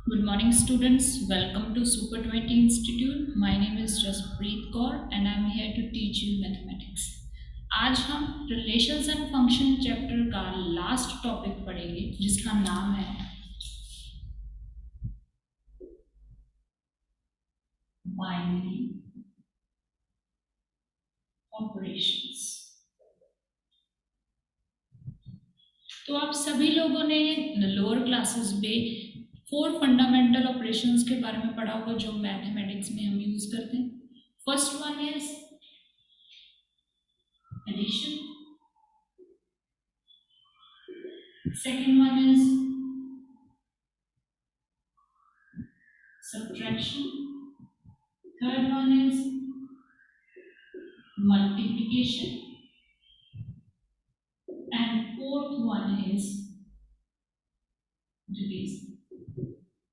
Good morning, students. Welcome to Super 20 Institute. My name is Jaspreet Kaur and I'm here to teach you mathematics. आज हम relations and function chapter का last topic पढ़ेंगे जिसका नाम है binary operations. तो आप सभी लोगों ने लोअर क्लासेस में 4 फंडामेंटल ऑपरेशंस के बारे में पढ़ा होगा जो मैथमेटिक्स में हम यूज करते हैं। First one is addition, second one is subtraction, third one is multiplication, and fourth one is division.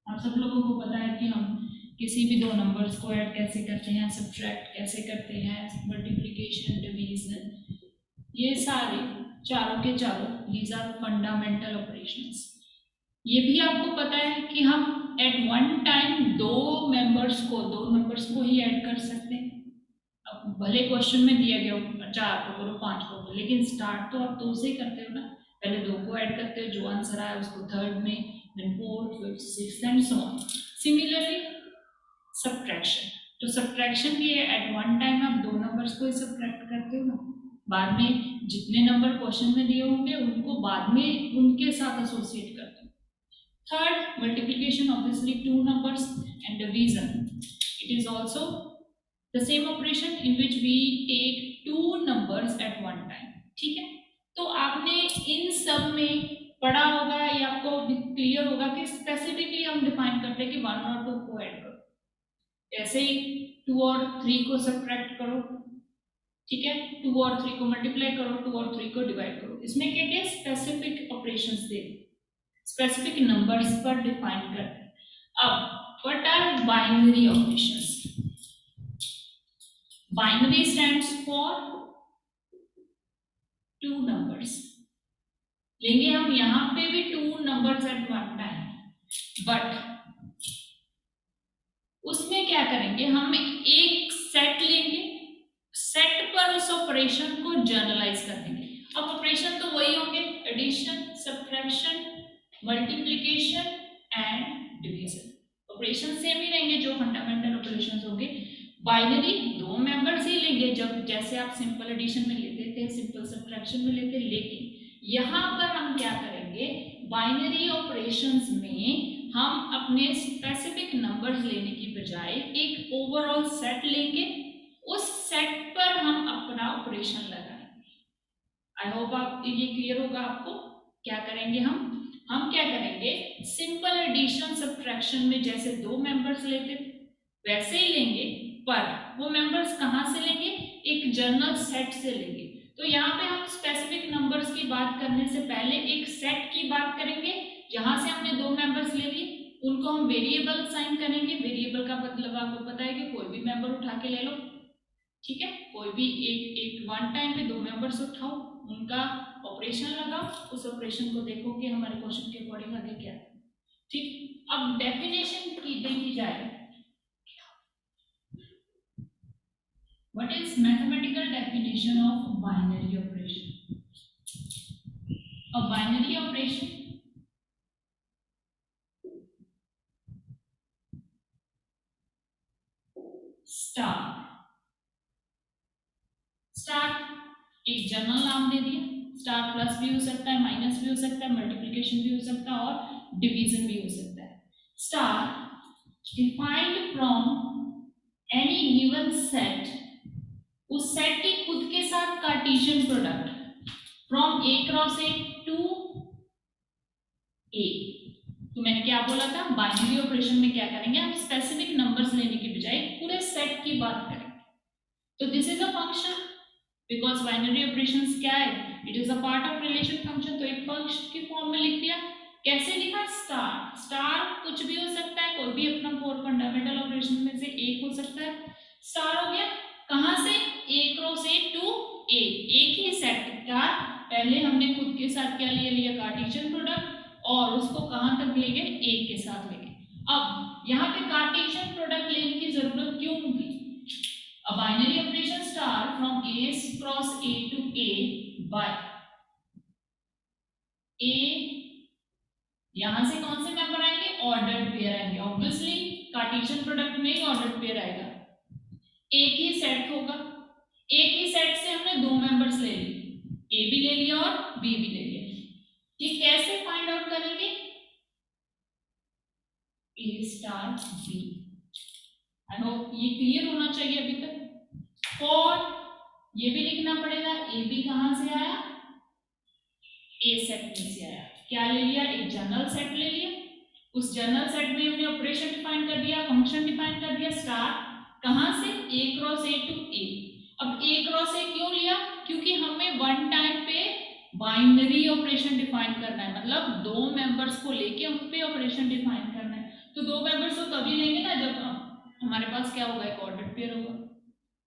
आप सब लोगों को पता है कि हम किसी भी दो नंबर्स को ऐड कैसे करते हैं, सब्ट्रैक्ट कैसे करते हैं, मल्टीप्लिकेशन, डिवीजन, ये सारे चारों के चारों दीज आर फंडामेंटल ऑपरेशंस। ये भी आपको पता है कि हम एट वन टाइम दो नंबर्स को ही ऐड कर सकते हैं। अब भले क्वेश्चन में दिया गया हो 4 को करो 5 को करो, लेकिन स्टार्ट तो आप 2 से ही करते हो ना। पहले 2 को ऐड करते हो, जो आंसर आया उसको थर्ड में, then fourth, fifth, sixth and so on. Similarly subtraction, तो सब्ट्रैक्शन भी है, एट वन टाइम आप 2 नंबर्स को ही सब्ट्रैक्ट करते हो ना। बाद में जितने नंबर क्वेश्चन में दिए होंगे उनको बाद में उनके साथ एसोसिएट करते हो। Third, multiplication, obviously 2 numbers, and division, it is also the same operation in which we take 2 numbers at one time। ठीक है, तो आपने इन सब में पढ़ा होगा या आपको क्लियर होगा कि स्पेसिफिकली हम डिफाइन करते हैं कि 1 और 2 को ऐड करो। ऐसे ही 2 और 3 को सब्ट्रैक्ट करो, ठीक है, 2 और 3 को मल्टीप्लाई करो, 2 और 3 को डिवाइड करो। इसमें क्या क्या specific operations they, specific numbers पर डिफाइन करते हैं। अब what are binary operations? Binary stands for 2 numbers। लेंगे हम यहां पे भी 2 numbers at one time, but उसमें क्या करेंगे, हम एक सेट लेंगे, सेट पर उस ऑपरेशन को जनरलाइज कर देंगे। अब ऑपरेशन तो वही होंगे, addition, subtraction, multiplication and division. Operation same ही रहेंगे जो फंडामेंटल ऑपरेशंस होंगे। बाइनरी 2 मेंबर्स ही लेंगे, जब जैसे आप सिंपल एडिशन में लेते थे, सिंपल सब्ट्रैक्शन में लेते, लेकिन यहाँ पर हम क्या करेंगे, बाइनरी ऑपरेशंस में हम अपने स्पेसिफिक नंबर्स लेने की बजाय एक ओवरऑल सेट लेंगे, उस सेट पर हम अपना ऑपरेशन लगाएंगे। आई होप आप ये क्लियर होगा आपको। क्या करेंगे हम क्या करेंगे, सिंपल एडिशन सब्ट्रैक्शन में जैसे 2 मेंबर्स लेते थे वैसे ही लेंगे, पर वो मेंबर्स कहाँ से लेंगे, एक जनरल सेट से लेंगे। तो यहाँ पे हम स्पेसिफिक नंबर्स की बात करने से पहले एक सेट की बात करेंगे, जहां से हमने 2 मेंबर्स ले लिए उनको हम वेरिएबल असाइन करेंगे। वेरिएबल का मतलब आपको पता है कि कोई भी मेंबर उठा के ले लो, ठीक है, कोई भी एक वन टाइम पे 2 मेंबर्स उठाओ, उनका ऑपरेशन लगाओ, उस ऑपरेशन को देखो कि हमारे क्वेश्चन के अकॉर्डिंग आगे क्या है। ठीक, अब डेफिनेशन की देखी जाए, what is mathematical definition of binary operation? A binary operation star एक जनरल नाम दे दिया, स्टार प्लस भी हो सकता है, माइनस भी हो सकता है, मल्टीप्लिकेशन भी हो सकता है और डिवीजन भी हो सकता है। Star defined from any given set, उस सेट के खुद के साथ Cartesian product from A cross A to A. तो मैंने क्या बोला था, बाइनरी ऑपरेशन में क्या करेंगे, हम स्पेसिफिक नंबर्स लेने की बजाय पूरे सेट की बात करेंगे। तो this is a function, because binary operations क्या है, it is a part of relation function. तो एक फंक्शन की फॉर्म में लिख दिया, कैसे लिखा, स्टार। स्टार कुछ भी हो सकता है, कोई भी अपना 4 फंडामेंटल ऑपरेशन में से एक हो सकता है। स्टार हो गया कहां से, ए क्रॉस ए टू ए, एक ही सेट का पहले हमने खुद के साथ क्या लिया कार्टेशियन प्रोडक्ट, और उसको कहां तक ले गए, ए के साथ ले गए। अब यहाँ पे कार्टेशियन प्रोडक्ट लेने की जरूरत क्यों होगी? A binary operation star from A cross A to A by A, यहां से कौन से मेंबर आएंगे? ऑर्डर्ड पेयर आएंगे। ऑब्वियसली कार्टेशियन प्रोडक्ट में ही ऑर्डर्ड पेयर आएगा। एक ही सेट होगा, एक ही सेट से हमने दो मेंबर्स ले लिए, ए भी ले लिया और बी भी ले लिया। ये कैसे फाइंड आउट करेंगे? ए स्टार बी। आई होप ये क्लियर होना चाहिए अभी तक। और ये भी लिखना पड़ेगा, ए बी कहां से आया? ए सेट में से आया। क्या ले लिया? एक जनरल सेट ले लिया। उस जनरल सेट में हमने ऑपरेशन डिफाइन कर दिया, फंक्शन डिफाइन कर दिया, स्टार कहां से? ए क्रॉस ए टू ए। अब ए क्रॉस ए क्यों लिया? क्योंकि हमें वन टाइम पे बाइनरी ऑपरेशन डिफाइन करना है, मतलब दो मेंबर्स को लेके उन पे ऑपरेशन डिफाइन करना है। तो दो मेंबर्स को तभी लेंगे ना जब हमारे पास क्या होगा? एक ऑर्डर्ड पेयर होगा।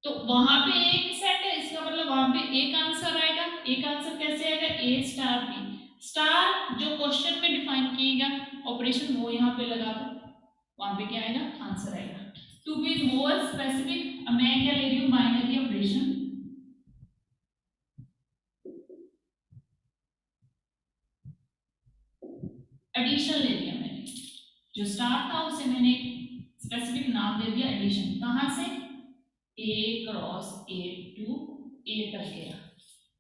तो वहां पे एक सेट है, इसका मतलब वहां पे एक आंसर आएगा। एक आंसर कैसे आएगा? ए स्टार बी। स्टार जो क्वेश्चन में डिफाइन किएगा ऑपरेशन वो यहाँ पे लगा दो, वहां पे क्या आएगा? आंसर आएगा। टू बी मोर स्पेसिफिक, मैं क्या ले रही हूँ? Binary operation. एडिशन ले लिया मैंने, जो स्टार था उसे मैंने स्पेसिफिक नाम दे दिया एडिशन। कहां से? ए क्रॉस ए टू ए तक गया।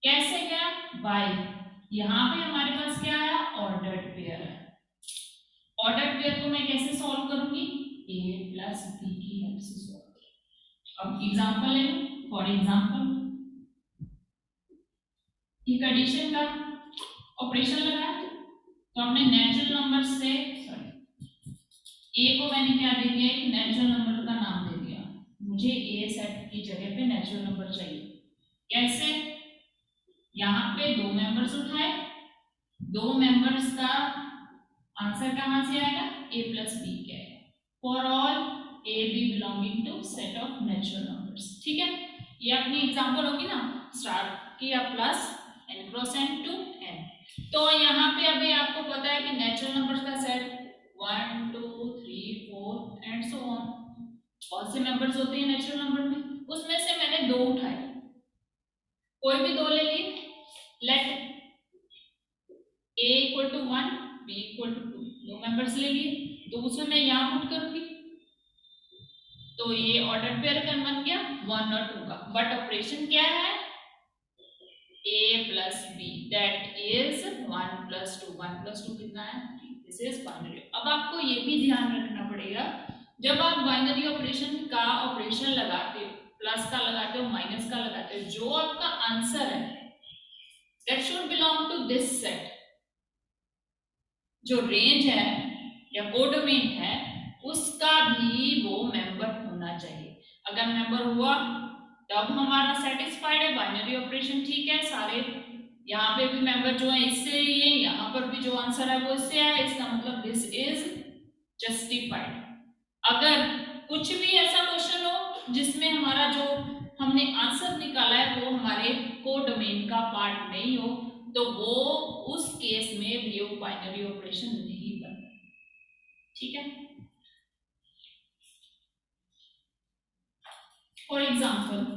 कैसे गया? बाय, यहां पे हमारे पास क्या आया? ऑर्डर्ड पेयर है। ऑर्डर्ड पेयर को मैं कैसे सॉल्व करूंगी? ए प्लस बी की हेल्प से सॉल्व। अब एग्जांपल ले लो। फॉर एग्जांपल एक एडिशन का ऑपरेशन लगाया, तो हमने नेचुरल नंबर से ए को मैंने क्या दे दिया? एक नेचुरल नंबर का नाम दे दिया। मुझे ए सेट की जगह पे नेचुरल नंबर चाहिए। कैसे? यहाँ पे दो मेंबर्स उठाए, दो मेंबर्स का आंसर कहां से आएगा? ए प्लस बी के आएगा। For all A B belonging to set of natural numbers. ठीक है, ये अपनी एग्जांपल होगी ना, स्टार्ट किया plus N cross N to N. तो यहाँ पे अभी आपको पता है कि नेचुरल नंबर्स का सेट 1 2 3 4 एंड सो ऑन। कौन से मेंबर्स होते हैं नेचुरल नंबर में? उसमें से मैंने दो उठाए, कोई भी दो ले लिए। Let a equal to 1 b equal to 2, दो मेंबर्स ले लिए। तो उसमें मैं यहाँ पुट करूंगी, तो ये ऑर्डर पेयर का बन गया 1 और 2 का। बट ऑपरेशन क्या है? a plus b, that is 1 plus 2। 1 plus 2 कितना है? 3। This is binary. अब आपको ये भी ध्यान रखना पड़ेगा, जब आप बाइनरी ऑपरेशन का ऑपरेशन लगाते हो, प्लस का लगाते हो, माइनस का लगाते हो, जो आपका आंसर है that should belong to this set. जो रेंज है या कोडोमेन है उसका भी वो मेंबर होना चाहिए। अगर मेंबर हुआ तब हमारा सेटिस्फाइड है, बाइनरी ऑपरेशन ठीक है। सारे यहाँ पे भी मेंबर जो है इससे लिए, यहाँ पर भी जो आंसर है वो इससे है, इसका मतलब दिस इज जस्टिफाइड। अगर कुछ भी ऐसा क्वेश्चन हो जिसमें हमारा जो हमने आंसर निकाला है वो हमारे कोडोमेन का पार्ट नहीं हो, तो वो उस केस में भी वो बाइनरी ऑपरेशन नहीं बनता। ठीक है, फॉर एग्जांपल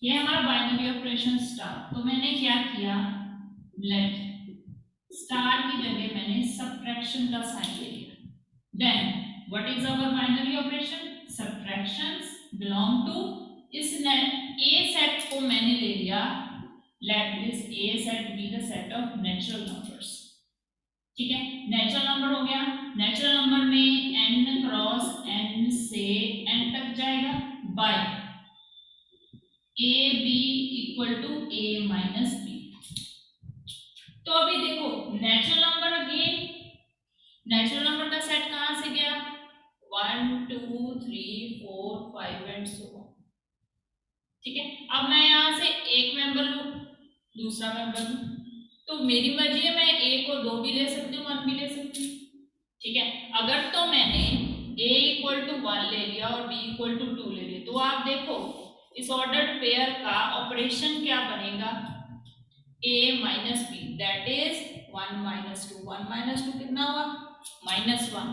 ये हमारा बाइनरी ऑपरेशन स्टार। तो मैंने क्या किया? लेट स्टार की जगह मैंने सबट्रैक्शन का साइन ले लिया। Then what is our binary operation? Subtractions belong to, इस ए सेट को मैंने ले लिया, let this A set be the set of natural numbers. ठीक है, नेचुरल नंबर हो गया। नेचुरल नंबर में n क्रॉस n से n तक जाएगा by A B equal to A minus B. तो अभी देखो natural number, again natural number का सेट कहां से गया? 1 2 3 4 5 एंड सो ऑन। ठीक है, अब मैं यहां से एक मेंबर लूं, दूसरा मेंबर लूं, तो मेरी मर्जी है, मैं ए को 2 भी ले सकती हूँ, 1 भी ले सकती हूँ। ठीक है, अगर तो मैंने a इक्वल टू 1 ले लिया और b इक्वल टू 2 ले लिया, तो आप देखो इस ऑर्डर्ड पेयर का ऑपरेशन क्या बनेगा? a minus B that is 1 minus 2, 1 minus 2 कितना हुआ -1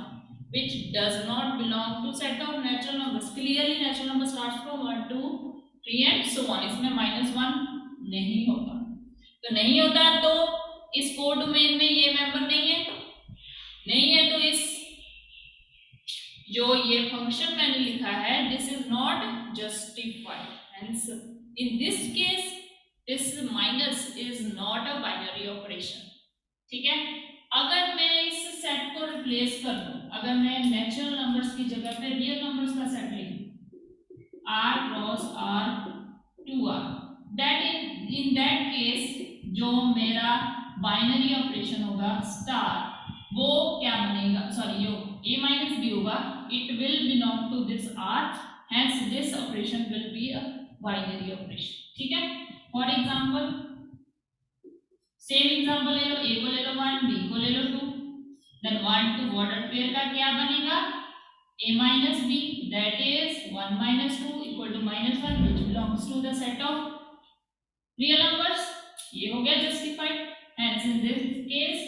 which does not belong to set of natural numbers. Clearly natural number starts from 1 2 3 and so on. इसमें -1 नहीं होता, तो नहीं होता तो इस कोडोमेन में ये मेंबर नहीं है तो इस जो ये फंक्शन मैंने लिखा है this is not justified, hence in this case this minus is not a binary operation. ठीक है, अगर मैं इस सेट को रिप्लेस कर दूं, अगर मैं नेचुरल नंबर्स की जगह पे रियल नंबर्स का सेट लिखूं r cross r 2r, that in that case जो मेरा बाइनरी ऑपरेशन होगा स्टार वो क्या बनेगा, सॉरी जो a माइनस b होगा it will belong to this r, hence this operation will be a binary operation। ठीक है, फॉर एग्जांपल सेम एग्जांपल ले लो, a को ले लो 1, b को ले लो 2, देन 1 टू ऑर्डर पेयर का क्या बनेगा a minus b that is 1 minus 2 equal to -1 which belongs to the set of real numbers। ये हो गया justified, hence in this case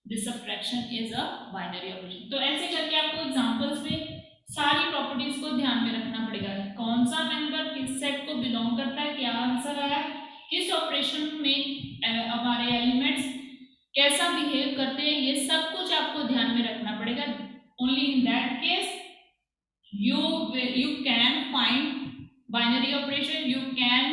this subtraction is a binary operation। तो ऐसे करके आपको एग्जांपल्स में सारी प्रॉपर्टीज को ध्यान में रखना पड़ेगा, कौन सा मेंबर किस सेट को बिलोंग करता है, क्या आंसर आया, किस ऑपरेशन में हमारे एलिमेंट्स कैसा बिहेव करते हैं, ये सब कुछ आपको ध्यान में रखना पड़ेगा। Only in that case you can find binary operation, you can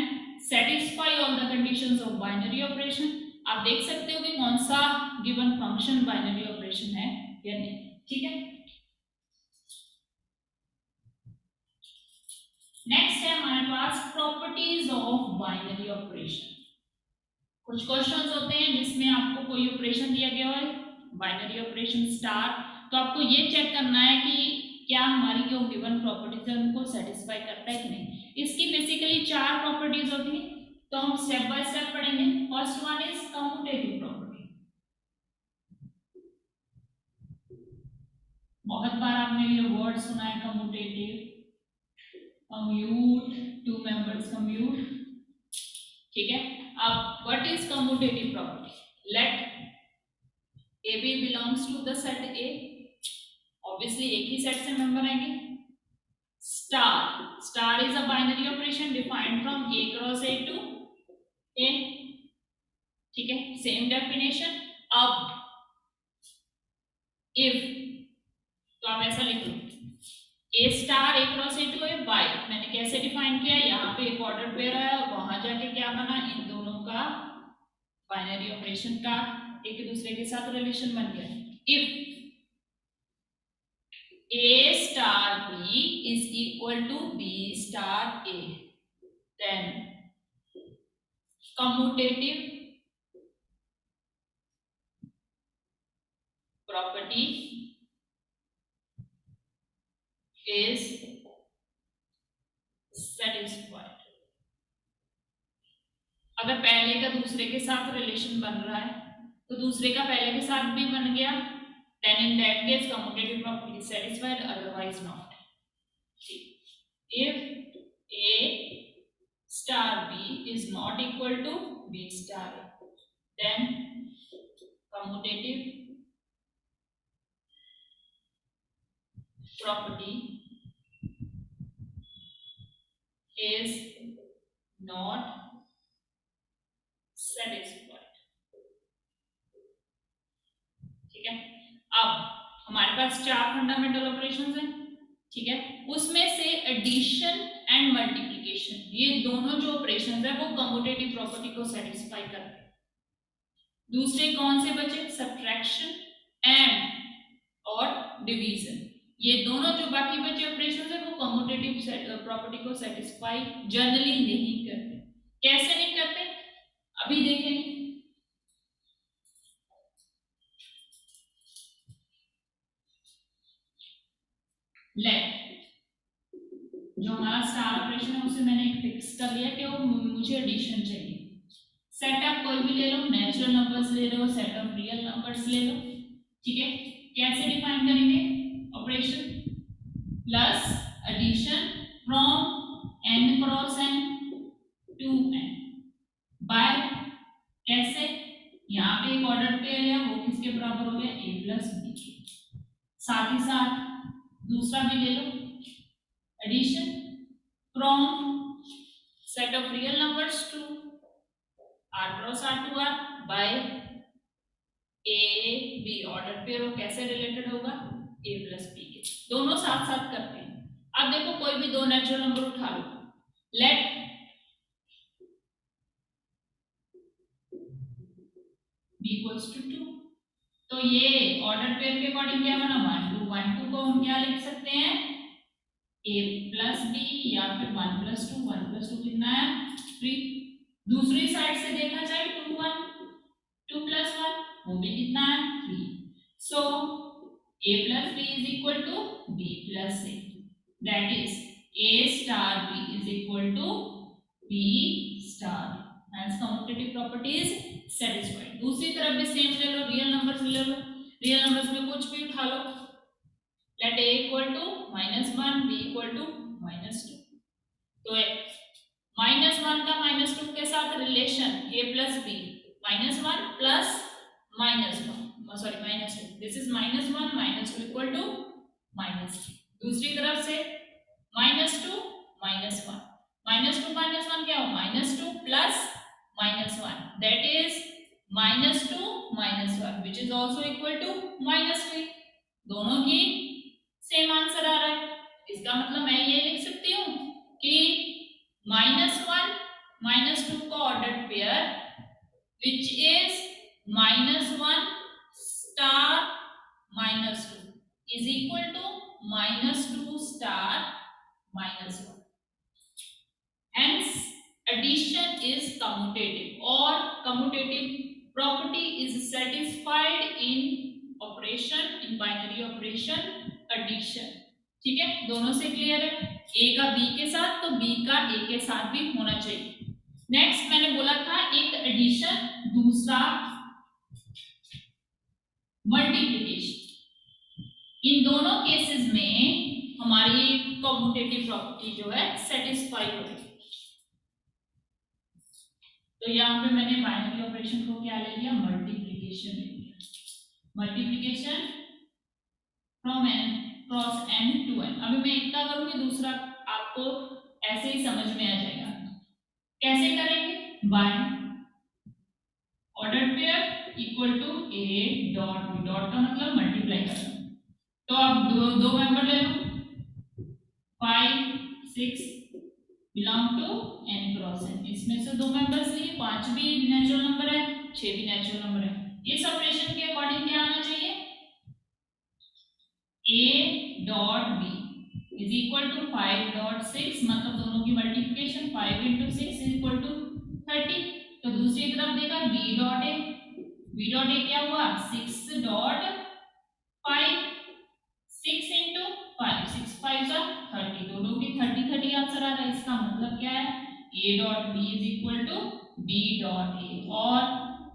satisfy all the conditions of binary operation। आप देख सकते हो कि कौन सा गिवन फंक्शन बाइनरी ऑपरेशन है या नहीं। ठीक है, नेक्स्ट है हमारे पास प्रॉपर्टीज ऑफ बाइनरी ऑपरेशन। कुछ क्वेश्चंस होते हैं जिसमें आपको कोई ऑपरेशन दिया गया है बाइनरी ऑपरेशन स्टार, तो आपको ये चेक करना है कि क्या हमारी जो गिवन प्रॉपर्टीज है उनको सेटिस्फाई करता है कि नहीं। इसकी बेसिकली 4 प्रॉपर्टीज होती हैं, तो हम स्टेप बाय स्टेप पढ़ेंगे। First one is commutative property. बहुत बार आपने ये वर्ड सुना है commutative, commute, two members commute. ठीक है, अब what is commutative property, let A B belongs to the set A, obviously एक ही सेट से मेंबर आएंगे। Star is a binary operation defined from A cross A to A. ठीक है, सेम डेफिनेशन। अब इफ, तो आप ऐसा लिख लो A star A cross A to A by, मैंने कैसे डिफाइन किया, यहाँ पे एक ऑर्डर पेयर है और वहां जाके क्या बना, इन दोनों का बाइनरी ऑपरेशन का एक दूसरे के साथ रिलेशन बन गया। If A star B is equal to B star A, then commutative property is satisfied। अगर पहले का दूसरे के साथ रिलेशन बन रहा है तो दूसरे का पहले के साथ भी बन गया, then in that case commutative property is satisfied, otherwise not। if A star B is not equal to B star A, then commutative property is not satisfied। ठीक है, अब हमारे पास 4 फंडामेंटल ऑपरेशंस हैं। ठीक है, उसमें से एडिशन एंड मल्टीप्लिकेशन, ये दोनों जो ऑपरेशंस है वो कम्यूटेटिव प्रॉपर्टी को सेटिस्फाई करते हैं। दूसरे कौन से बचे, सब्ट्रैक्शन एंड और डिवीजन, ये दोनों जो बाकी बचे ऑपरेशंस है वो कम्यूटेटिव प्रॉपर्टी को सेटिस्फाई जनरली नहीं करते। कैसे नहीं करते अभी देखेंगे। लेट, जो हमारा स्टार ऑपरेशन है उसे मैंने फिक्स कर लिया कि वो मुझे एडिशन चाहिए। सेट आप कोई भी ले लो, नेचुरल नंबर्स ले लो, सेट ऑफ रियल नंबर्स ले लो। ठीक है, कैसे डिफाइन करेंगे operation, plus addition from n cross n to n by कैसे? यहाँ पे एक ऑर्डर पेयर है, वो किसके बराबर हो गया? a प्लस बी के। साथ ही साथ दूसरा भी ले लो, addition from set of real numbers to r cross r to r by a b। Order pair वो कैसे रिलेटेड होगा? a प्लस बी के। दोनों साथ साथ करते हैं। अब देखो कोई भी दो नेचुरल नंबर उठा लो, लेट b इक्वल्स टू 2। तो ये ऑर्डर पेयर के अकॉर्डिंग क्या बना? 1 2 1 2 को हम क्या लिख सकते हैं? a प्लस बी या फिर 1 प्लस 2। 1 प्लस 2 कितना है? 3। दूसरी साइड से देखा जाए 2 1 2 प्लस 1 वो भी कितना है? 3। So a plus b is equal to b plus a, that is a star b is equal to b star. Hence commutative property is satisfied। दूसरी तरफ भी सेम ले लो, रियल नंबर्स ले लो, रियल नंबर्स में कुछ भी उठा लो, let a equal to -1 b equal to -2। तो -1 का -2 के साथ relation a plus b, -1 plus -1 sorry -2, this is -1 -2 equal to -3। दूसरी तरफ से -2 -1 -2 क्या हो? -2 plus -1, that is -2 -1 which is also equal to -3। दोनों की सेम आंसर आ रहा है। इसका मतलब मैं ये लिख सकती हूँ कि -1 -2 का ordered pair which is -1 star -2 is equal to -2 star -1। Hence addition is commutative or commutative property is satisfied in operation, in binary operation addition। ठीक है, दोनों से क्लियर है? a का b के साथ तो b का a के साथ भी होना चाहिए। नेक्स्ट मैंने बोला था एक एडिशन, दूसरा मल्टीप्लिकेशन। इन दोनों केसेस में हमारी कम्यूटेटिव प्रॉपर्टी जो है सेटिस्फाई होगी। तो यहाँ पे मैंने बाइनरी ऑपरेशन को क्या ले लिया? मल्टीप्लिकेशन ले लिया। Multiplication from n cross n to n। अभी मैं इतना करूंगी, दूसरा आपको ऐसे ही समझ में आ जाएगा। कैसे करेंगे? By order pair equal to a dot b, dot का मतलब मल्टीप्लाई करना। तो अब दो मेंबर ले लो, 5 6 belong to n cross n। इसमें से दो मेंबर्स लिए, 5 भी नेचुरल नंबर है, 6 भी नेचुरल नंबर है। इस ऑपरेशन के अकॉर्डिंग क्या आना चाहिए? a dot b is equal to 5 dot 6, मतलब दोनों की multiplication 5 into 6 is equal to 30। तो दूसरी तरफ देखा b डॉट a क्या हुआ? 6 डॉट 5, 6 इंटू 5, 6 5 जा 30, दोनों की 30 30 आंसर आ रहा है। इसका मतलब क्या है? a dot b is equal to b dot a और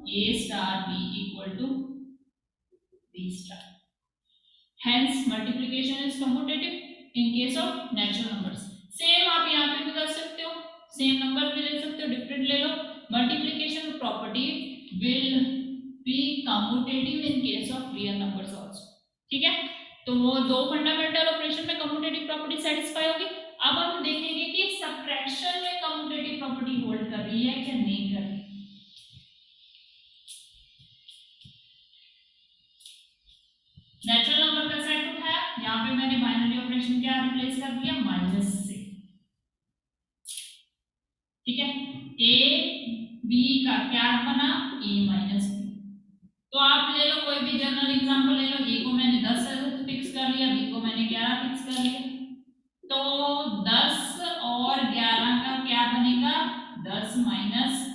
a star b equal to b star. Hence multiplication is commutative in case of natural numbers। Same आप यहाँ पे भी कर सकते हो, सेम नंबर भी ले सकते हो, डिफरेंट ले लो। Multiplication property will be commutative in case of real numbers also. ठीक है, तो वो दो फंडामेंटल ऑपरेशन में कम्यूटेटिव प्रॉपर्टी सेटिस्फाई होगी। अब हम देखेंगे कि सबट्रैक्शन में कम्यूटेटिव प्रॉपर्टी होल्ड कर रही है क्या नहीं कर रही। नेचुरल नंबर का सेट उठाया, यहाँ पे मैंने बाइनरी ऑपरेशन क्या रिप्लेस कर दिया? माइनस से। ठीक है, a b का क्या बना? a minus b। तो आप ले लो कोई भी जनरल एग्जांपल ले लो। a को मैंने 10 फिक्स कर लिया, b को मैंने 11 फिक्स कर लिया। तो 10 और 11 का क्या बनेगा? 10 माइनस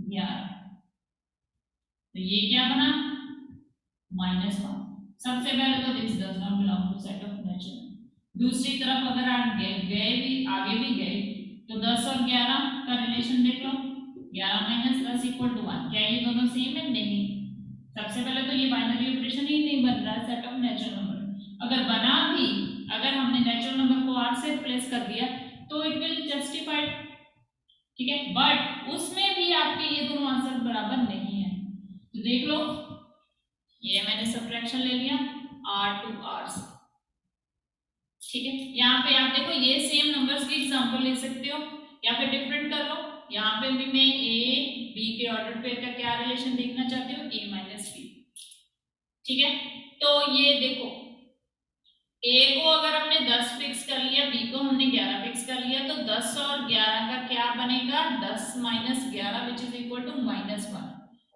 11, तो ये क्या बना? -1। सबसे पहले तो this does not belong to set of natural. दूसरी तरफ अगर आप गए भी आगे भी गए तो 10 और 11 का रिलेशन देख लो, 11 माइनस 10 इक्वल टू 1। क्या ये दोनों सेम है? नहीं। सबसे पहले तो ये बाइनरी ऑपरेशन ही नहीं बन रहा सेट ऑफ नेचुरल नंबर। अगर बना भी, अगर हमने नेचुरल नंबर को r से रिप्लेस कर दिया तो इट विल जस्टिफाइड। ठीक है, बट उसमें भी आपके ये दोनों आंसर बराबर नहीं है। तो देख लो, ये मैंने सब्ट्रैक्शन ले लिया r टू r से, ठीक है। यहाँ पे आप देखो ये सेम नंबर्स की एग्जांपल ले सकते हो या फिर डिफरेंट कर लो। यहाँ पे भी मैं a b के ऑर्डर पेयर का क्या रिलेशन देखना चाहती हूँ, a माइनस b, ठीक है। तो ये देखो a को अगर हमने 10 फिक्स कर लिया, b को हमने 11 फिक्स कर लिया, तो 10 और 11 का क्या बनेगा, 10 minus 11 which is equal to -1,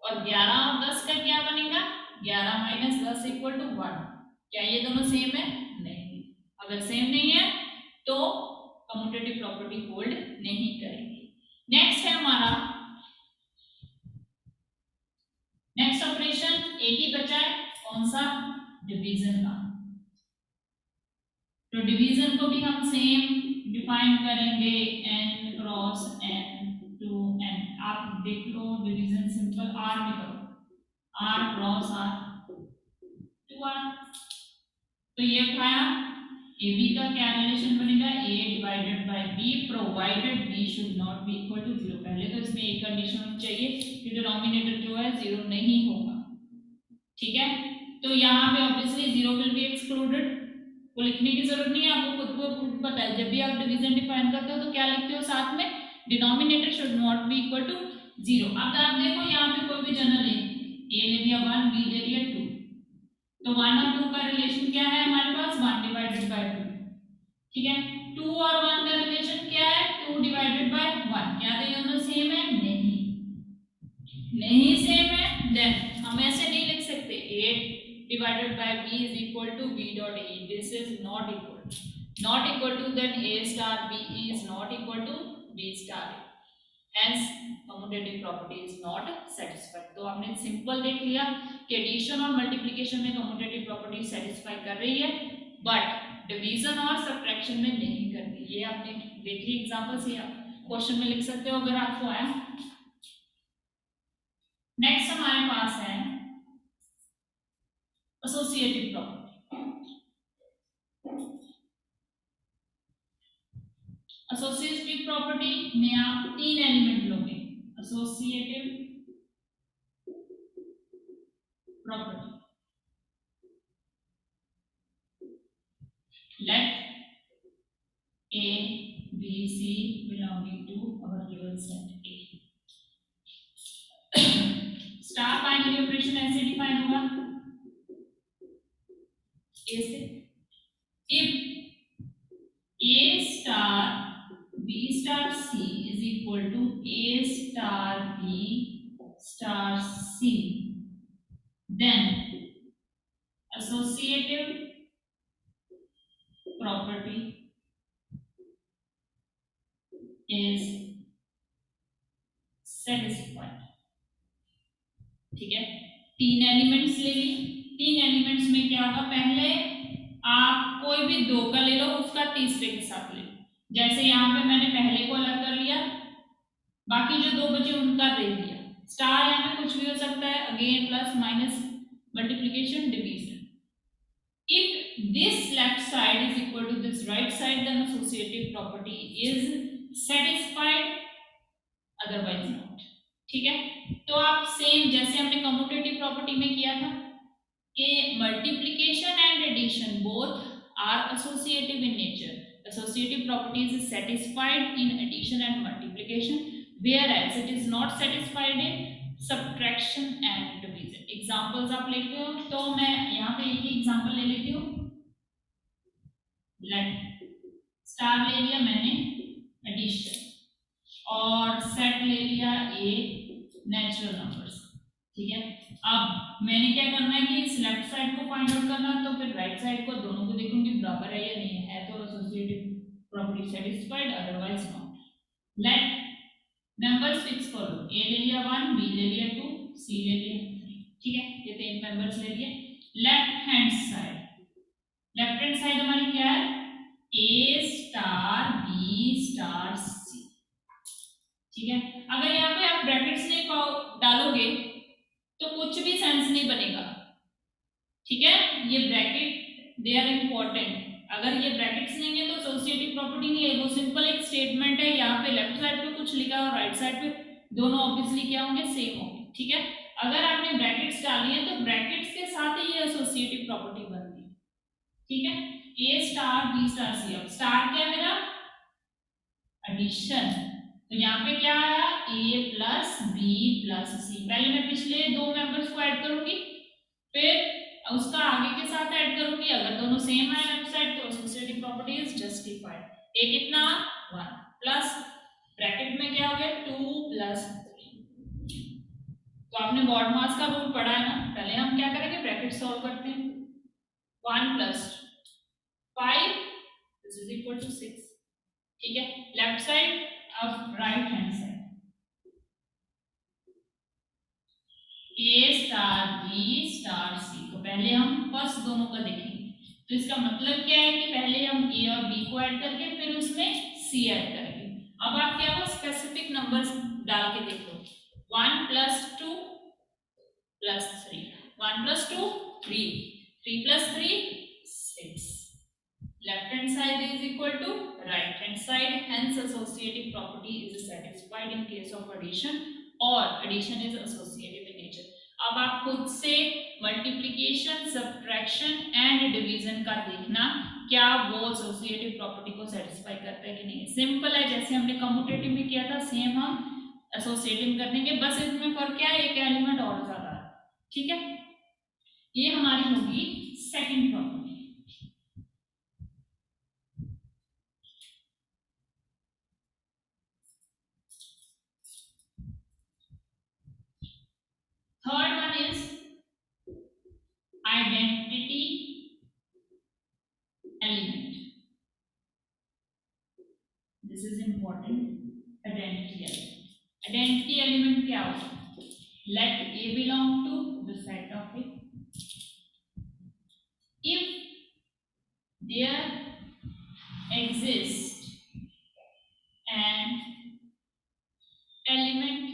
और 11 और 10 का क्या बनेगा, 11 माइनस 10 इक्वल टू 1। क्या ये दोनों सेम है, नहीं। अगर सेम नहीं है तो कम्यूटेटिव प्रॉपर्टी होल्ड नहीं करेगी। नेक्स्ट है हमारा नेक्स्ट ऑपरेशन, एक ही बचा है, कौन सा, डिवीजन का। तो डिवीजन को भी हम सेम डिफाइन करेंगे, n cross n to n। आप देख लो डिवीजन सिंपल r में करो, r cross r to r। तो ये उठाया, ab का क्या रिलेशन बनेगा, a divided by b provided b should not be equal to 0। पहले तो इसमें एक कंडीशन चाहिए कि डिनोमिनेटर जो है 0 नहीं होगा, ठीक है। तो यहाँ पे ऑब्वियसली 0 विल बी एक्सक्लूडेड, वो लिखने की जरूरत नहीं है, आपको खुद को पता है। जब भी आप डिवीजन डिफाइन करते हो तो क्या लिखते हो साथ में, denominator should not be equal to 0। अब आप देखो यहाँ पे कोई भी जनरल है, a ले लिया 1, b ले लिया 2, तो 1 और 2 का रिलेशन क्या है हमारे पास, 1 डिवाइडेड बाय 2, ठीक है। 2 और 1 का रिलेशन क्या है, 2 डिवाइडेड बाय 1। क्या ये दोनों सेम है, नहीं सेम है, देन हम ऐसे नहीं लिख सकते a divided by b is equal to b dot a. This is not equal to, then a star b is not equal to b star a. Hence commutative property is not satisfied. तो आपने simple देख लिया कि addition और multiplication में commutative property satisfy कर रही है, बट डिवीजन और सब्ट्रैक्शन में नहीं करती। ये आपने देखी एग्जांपल से आप क्वेश्चन में लिख सकते हो अगर आपको आया। नेक्स्ट हमारे पास है एसोसिएटिव प्रॉपर्टी। एसोसिएटिव प्रॉपर्टी में आप 3 एलिमेंट लोगे। Associative property, let a b c belonging to our given set A। Star binary operation ऐसे डिफाइन होगा A से, if A star B star C is equal to A star B star C, then associative property is satisfied, ठीक है। 3 elements ले ली, 3 elements में क्या होगा, पहले आप कोई भी 2 का ले लो, उसका तीसरे के साथ ले लो। जैसे यहाँ पे मैंने पहले को अलग कर लिया, बाकी जो 2 बचे उनका दे दिया। स्टार यहाँ पे कुछ भी हो सकता है, again plus minus multiplication division. If this left side is equal to this right side, then associative property is satisfied, otherwise not, ठीक है। तो आप सेम जैसे हमने कम्यूटेटिव प्रॉपर्टी में किया था कि multiplication and addition both are associative in nature, associative properties is satisfied in addition and multiplication, whereas it is not satisfied in subtraction and division। Examples आप लेते हो तो मैं यहाँ पे एक ही एग्जांपल ले लेती हूँ। लेट स्टार ले लिया मैंने एडिशन, और सेट ले लिया ए नेचुरल नंबर्स, ठीक है। अब मैंने क्या करना है कि इस लेफ्ट साइड को फाइंड आउट करना, तो फिर राइट साइड को दोनों को देखूंगी बराबर है या नहीं है, तो associative property satisfied, otherwise not. Let members fix करो, ए ले लिया 1, बी ले लिया 2, सी ले लिया 3, ठीक है। ये 3 मेंबर्स ले लिए। लेफ्ट हैंड साइड हमारी क्या है, ए स्टार बी स्टार सी, ठीक है। अगर यहाँ पे आप ब्रैकेट्स नहीं डालोगे तो कुछ भी सेंस नहीं बनेगा, ठीक है। ये ब्रैकेट दे आर इंपॉर्टेंट, अगर ये ब्रैकेट्स नहीं है तो एसोसिएटिव प्रॉपर्टी नहीं है, वो सिंपल एक स्टेटमेंट है। यहाँ पे लेफ्ट साइड पे कुछ लिखा है और राइट साइड पे, दोनों ऑब्वियसली क्या होंगे, सेम होंगे, ठीक है। अगर आपने ब्रैकेट्स डाली है तो ब्रैकेट्स के साथ ही ये एसोसिएटिव प्रॉपर्टी बनती है, ठीक है। ए स्टार बी स्टार सी, अब स्टार क्या है मेरा, एडिशन, तो यहाँ पे क्या आया, ए प्लस बी प्लस सी। पहले मैं पिछले दो मेंबर्स को ऐड करूंगी, फिर उसका आगे के साथ ऐड करूंगी, अगर दोनों सेम है लेफ्ट साइड तो एसोसिएटिव प्रॉपर्टी इज जस्टिफाइड। ए कितना 1 प्लस ब्रैकेट में क्या हो गया 2 प्लस 3। तो आपने बॉडमास का रूल पढ़ा है ना, पहले हम क्या करेंगे, ब्रैकेट सॉल्व करते हैं। 1 plus 5 this is equal to 6, ठीक है। लेफ्ट साइड अब right hand side, a star b star c, तो पहले हम फर्स्ट दोनों का देखेंगे। तो इसका मतलब क्या है कि पहले हम ए और बी को ऐड करके फिर उसमें सी ऐड करेंगे। अब आप क्या हो, स्पेसिफिक नंबर्स डाल के देखो, 1 plus 2 plus 3, 1 plus 2 3, 3 plus 3 6, left hand side is equal to right hand side, hence associative property is satisfied in case of addition or addition is associative in nature। अब आप खुद से मल्टीप्लिकेशन, सब्ट्रैक्शन एंड डिवीजन का देखना, क्या वो associative property को satisfy करता है कि नहीं। सिंपल है, जैसे हमने कम्यूटेटिव में किया था सेम हम एसोसिएटिव कर देंगे, बस इसमें फर्क क्या है, एक एलिमेंट और ज्यादा है, ठीक है। ये हमारी होगी second property. Third one is identity element. This is important. Identity element. Identity element क्या होगा? Let A belong to the set of A. If there exists an element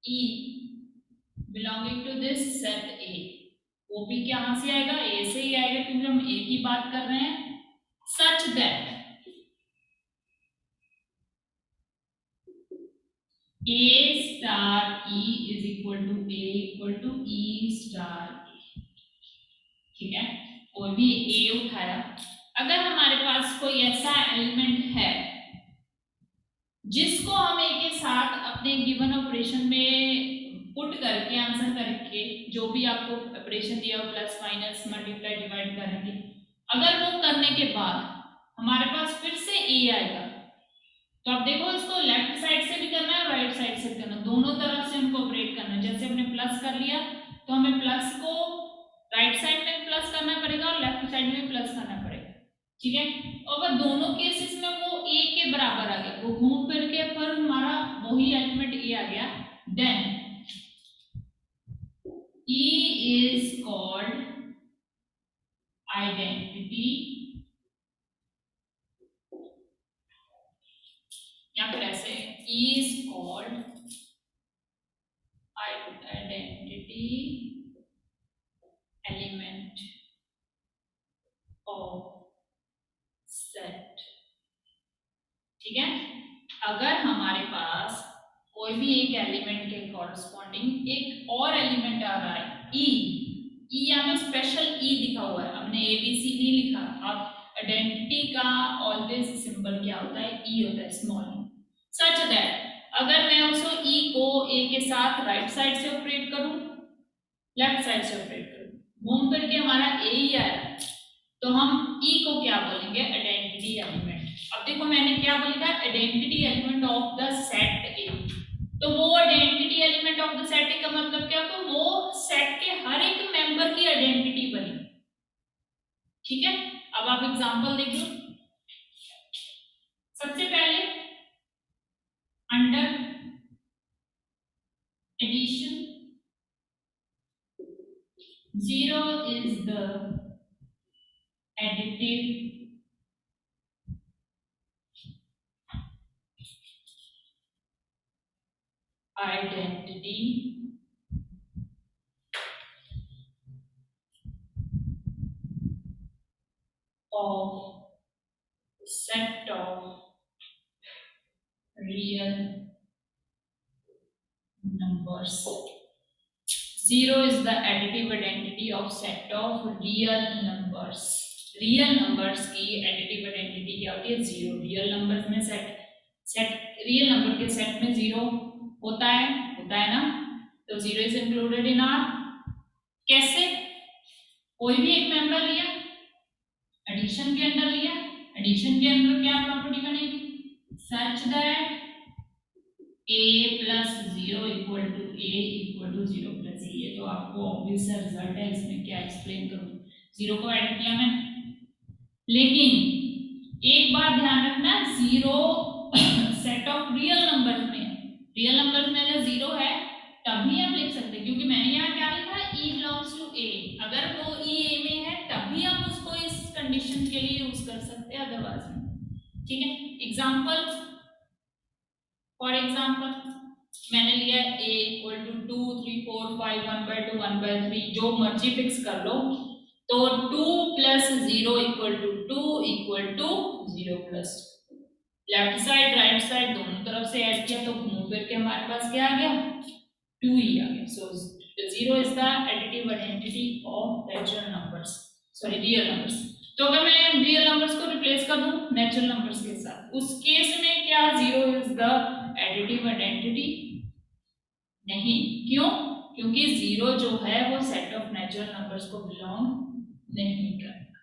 E belonging to this set A, वो भी कहाँ से आएगा, A से ही आएगा क्योंकि हम A की बात कर रहे हैं। Such that A star E is equal to A equal to E star A, ठीक है। कोई भी A उठाया, अगर हमारे पास कोई ऐसा एलिमेंट है जिसको हम A के साथ अपने गिवन ऑपरेशन में पुट करके आंसर करके, जो भी आपको ऑपरेशन दिया हो प्लस माइनस मल्टीप्लाई डिवाइड करेंगे, अगर वो करने के बाद हमारे पास फिर से A आएगा, तो आप देखो इसको लेफ्ट साइड से भी करना है, राइट साइड से भी करना है, दोनों तरफ से उनको ऑपरेट करना है। जैसे हमने प्लस कर लिया तो हमें प्लस को राइट साइड में प्लस करना पड़ेगा और लेफ्ट साइड में प्लस करना पड़ेगा, ठीक है। और अगर दोनों केसेस में वो ए के बराबर आ गया, वो घूम फिर के पर हमारा वही एलिमेंट ए आ गया, then e is called identity, या फिर ऐसे is called identity element of set, ठीक है। अगर हमारे पास कोई भी एक एलिमेंट के कॉरस्पॉन्डिंग एक और एलिमेंट आ रहा है ई, यहाँ पे स्पेशल ई लिखा हुआ है, हमने ए बी सी नहीं लिखा। अब आइडेंटिटी का ऑलवेज सिंबल क्या होता है, ई होता है, स्मॉल ई। सच दैट अगर मैं उसको ई को ए के साथ राइट साइड से ऑपरेट करूं, लेफ्ट साइड से ऑपरेट करूं, घूम फिर के हमारा ए ही आया, तो हम ई को क्या बोलेंगे, आइडेंटिटी एलिमेंट। अब देखो मैंने क्या बोला था, identity element of the set ए, तो वो identity element of the set ए का मतलब क्या, तो वो सेट के हर एक मेंबर की आइडेंटिटी बनी, ठीक है। अब आप एग्जांपल देखो, सबसे पहले under addition 0 is the additive identity of set of real numbers. 0 is the additive identity of set of real numbers. Real numbers की एडिटिव आइडेंटिटी क्या होती है? 0. रियल नंबर्स में रियल नंबर के सेट में 0 होता है ना, तो 0 इज इंक्लूडेड इन आर. कैसे? कोई भी एक मेंबर लिया, एडिशन के अंदर लिया, एडिशन के अंदर क्या प्रॉपर्टी बनेगी? Such that a plus 0 equal to a equal to 0 plus a. ये तो आपको ऑब्वियस रिजल्ट है, इसमें क्या एक्सप्लेन करूं? 0 को ऐड किया मैं, लेकिन एक बात ध्यान रखना, 0 सेट ऑफ रियल नंबर्स में, रियल नंबर्स में अगर 0 है तभी हम लिख सकते हैं, क्योंकि मैंने यहाँ क्या लिखा? e belongs to a. अगर वो e a में है तभी हम उसको इस कंडीशन के लिए यूज कर सकते हैं, अदरवाइज. ठीक है, एग्जांपल, फॉर एग्जांपल मैंने लिया a इक्वल टू 2 3 4 5 1/2 1/3, जो मर्जी फिक्स कर लो. तो 2 plus 0 equal to 2 equal to 0 plus. Left side right side दोनों तरफ से ऐड किया तो घूम फिर के हमारे पास क्या आ गया? 2 ही आ गया. सो 0 is the additive identity of natural numbers, sorry real numbers. तो अगर मैं रियल नंबर्स को रिप्लेस कर दूं नेचुरल नंबर्स के साथ, उस केस में क्या 0 इज द एडिटिव आइडेंटिटी? नहीं. क्यों? क्योंकि 0 जो है वो सेट ऑफ नेचुरल नंबर्स को बिलोंग नहीं करेगा.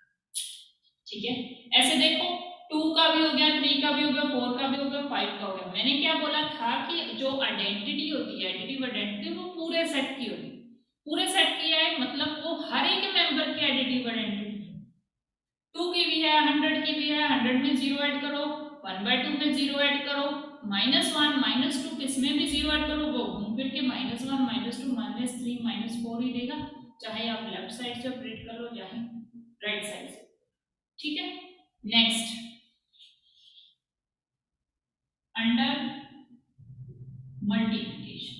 ठीक है, ऐसे देखो 2 का भी हो गया, 3 का भी हो गया, 4 का भी हो गया, 5 का हो गया. मैंने क्या बोला था कि जो आइडेंटिटी होती है, एडिटिव आइडेंटिटी, वो पूरे सेट की होती है. पूरे सेट की है मतलब वो हर एक मेंबर की एडिटिव आइडेंटिटी है. 2 की भी है, 100 की भी है. 100 में 0 ऐड करो, 1/2 में 0 ऐड करो, -1 -2 किसमें भी 0 ऐड करो, वो घूम फिर के -1 -2 -3 -4 ही देगा, चाहे आप लेफ्ट साइड से ऑपरेट कर लो चाहे राइट साइड से. ठीक है, next, under multiplication.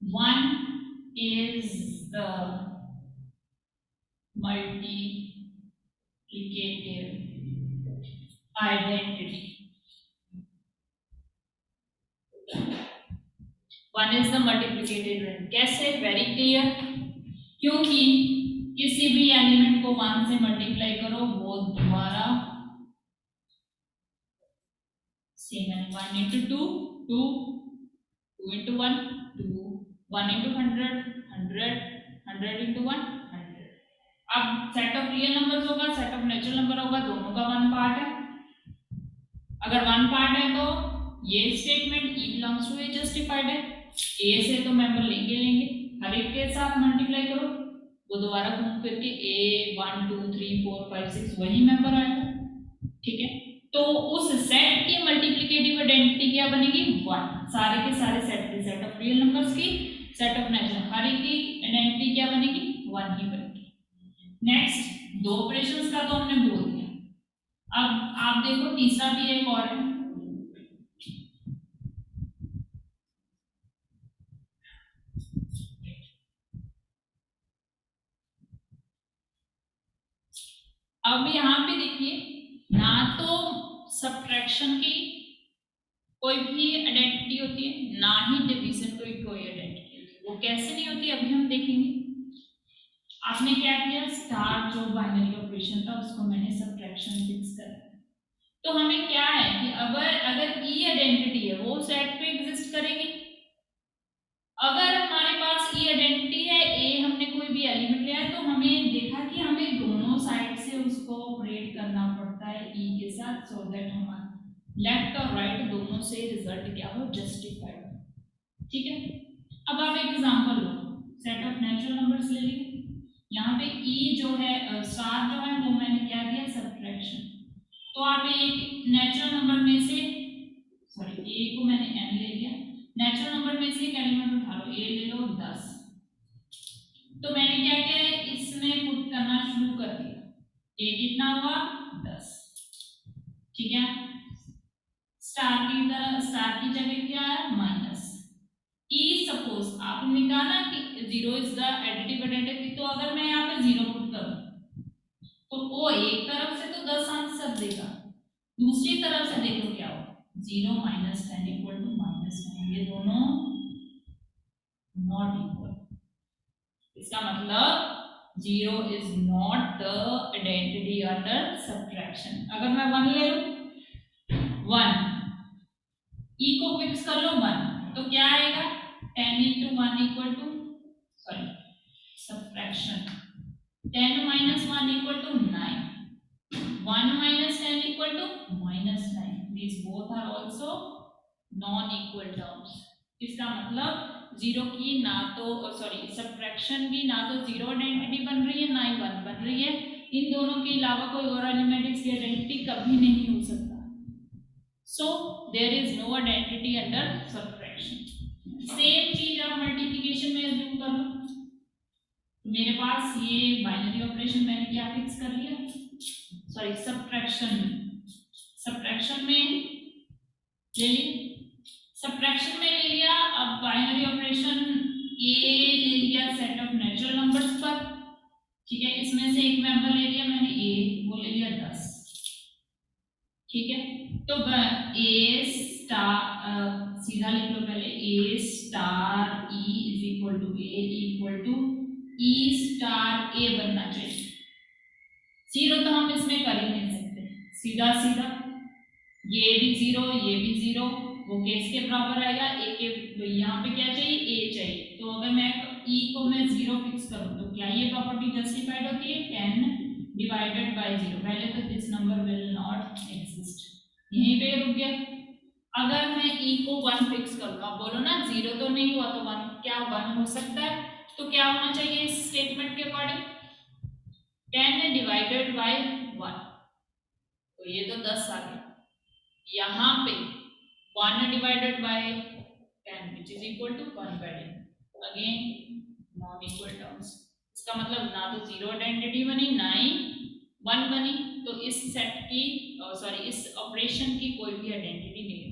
One is the multiplicative identity. One is the multiplicative identity. कैसे? Very clear. क्योंकि किसी भी एलिमेंट को 1 से मल्टीप्लाई करो वो दोबारा सेम है. 1 into 2 2, 2 into 1 2, 1 into 100 100, 100 into 1 100. अब सेट ऑफ रियल नंबर्स होगा, सेट ऑफ नेचुरल नंबर होगा, दोनों का 1 पार्ट है. अगर 1 पार्ट है तो ये statement e belongs to a justified है. a से तो मेंबर लेंगे, हर एक के साथ मल्टीप्लाई करो, वो दोबारा घूम फिर के a 1 2 3 4 5 6 वही मेंबर आएगा. ठीक है, तो उस सेट की मल्टीप्लिकेटिव आइडेंटिटी क्या बनेगी? 1. सारे के सारे सेट की, सेट ऑफ रियल नंबर्स की, सेट ऑफ नेचुरल, हर एक की आइडेंटिटी क्या बनेगी? 1 ही बनेगी. नेक्स्ट, दो ऑपरेशंस का तो हमने बोल दिया. अब आप देखो तीसरा भी एक और है. अब यहाँ पे देखिए, ना तो सब्ट्रैक्शन की कोई भी आइडेंटिटी होती है, ना ही डिवीजन की कोई आइडेंटिटी होती है. वो कैसे नहीं होती अभी हम देखेंगे. आपने क्या किया, स्टार जो बाइनरी ऑपरेशन था उसको मैंने सब्ट्रैक्शन फिक्स कर दिया. तो हमें क्या है कि अगर ई आइडेंटिटी है वो सेट पे एग्जिस्ट करेगी. अगर हमारे पास ई आइडेंटिटी है, ए हमने कोई भी एलिमेंट लिया है, तो हमें देखा कि हमें दोनों साइड से उसको ऑपरेट करना पड़ता है ई के साथ, सो दैट हमारा लेफ्ट और राइट दोनों से रिजल्ट क्या हो? जस्टिफाइड. ठीक है, अब आप एक example low, set of natural numbers ले लीजिए. यहाँ पे ई जो है, स्टार जो है वो मैंने क्या दिया? सब्ट्रैक्शन. तो आप एक नेचुरल नंबर में से, सॉरी ए को मैंने एन ले लिया, नेचुरल नंबर में से एक एलिमेंट उठा लो, ए ले लो 10. तो मैंने क्या किया है, इसमें पुट करना शुरू कर दिया. ए कितना हुआ? 10. ठीक है, स्टार की जगह क्या है? माइनस. ई सपोज आपने कहा ना कि 0 इज द एडिटिव आइडेंटिटी, तो अगर मैं यहाँ पे 0 पुट करूं तो वो एक तरफ से तो 10 आंसर आंसर देगा। दूसरी तरफ से देखो क्या होगा, 0 - 10 इक्वल टू -9, ये दोनों नॉट इक्वल। इसका मतलब 0 is not the identity under subtraction. अगर मैं 1 ले लूं, 1 ई को फिक्स कर लो 1, तो क्या आएगा, 10 × 1 equal to, sorry subtraction, 10 - 1 equal to 9, 1 - 10 equal to -9। These both are also non-equal terms। इसका मतलब 0 की ना तो सॉरी सब्ट्रैक्शन की ना तो 0 आइडेंटिटी बन रही है ना ही 1 बन रही है। इन दोनों के अलावा कोई और एलिमेंट इसकी आइडेंटिटी कभी नहीं हो सकता। So there is no identity under subtraction। Same चीज आप मल्टीप्लिकेशन में अज्यूम कर लो। मेरे पास ये बाइनरी ऑपरेशन मैंने क्या फिक्स कर लिया, सॉरी सब्ट्रैक्शन में ले लिया, सब्ट्रैक्शन में ले लिया। अब बाइनरी ऑपरेशन ए ले लिया सेट ऑफ नेचुरल नंबर्स पर, ठीक है। इसमें से एक मेंबर ले लिया मैंने ए, वो ले लिया 10, ठीक है। तो ए स्टार सीधा लिख लो पहले, A star E is equal to A equal to E star A बनना चाहिए। 0 तो हम इसमें कर ही नहीं सकते, सीधा सीधा ये भी 0 ये भी 0, वो किसके बराबर आएगा, ए के। यहाँ पे क्या चाहिए, ए चाहिए। तो अगर मैं ई को मैं 0 फिक्स करूँ तो क्या ये प्रॉपर्टी जस्टिफाइड होती है, 10 डिवाइडेड बाय 0। पहले तो this number will not exist, यहीं पे रुक गया। अगर मैं ई को 1 फिक्स करूँगा, बोलो ना 0 तो नहीं हुआ तो 1, क्या 1 हो सकता है, तो क्या होना चाहिए इस स्टेटमेंट के अकॉर्डिंग, 10 डिवाइडेड बाय 1, तो ये तो 10 आ गया। यहाँ पे 1 divided by 10 which is equal to 1/10, again non equal terms. इसका मतलब ना तो 0 आइडेंटिटी बनी ना ही 1 बनी, तो इस सेट की सॉरी इस ऑपरेशन की कोई भी आइडेंटिटी नहीं है,